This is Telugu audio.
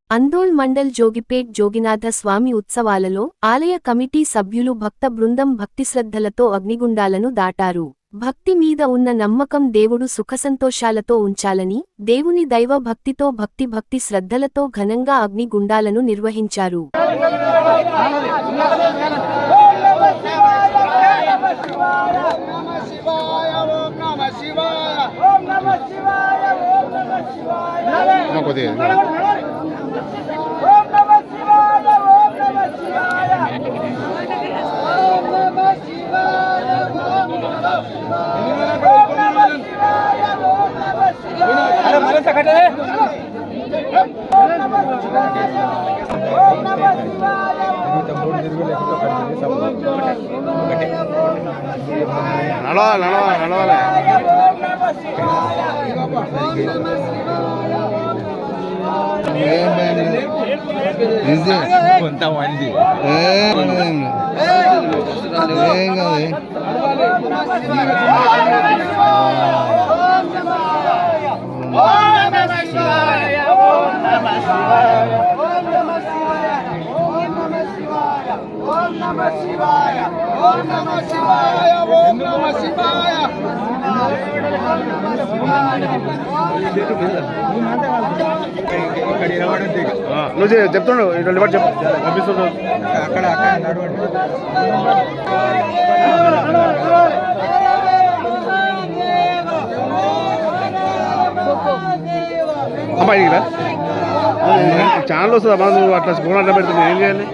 అందోళ్ మండల్ జోగిపేట్ జోగినాథ స్వామి ఉత్సవాలలో ఆలయ కమిటీ సభ్యులు భక్త బృందం భక్తిశ్రద్ధలతో అగ్నిగుండాలను దాటారు. భక్తి మీద ఉన్న నమ్మకం దేవుడు సుఖసంతోషాలతో ఉంచాలని, దేవుని దైవ భక్తితో భక్తి శ్రద్ధలతో ఘనంగా అగ్నిగుండాలను నిర్వహించారు. కొంతమంది నువ్వు చెప్తుండు పంపిస్తుండు అక్కడ అమ్మాయి ఛానల్ వస్తుందా నువ్వు అట్లా స్కూల్ అట్లా పెడుతుంది ఏం చేయాలి?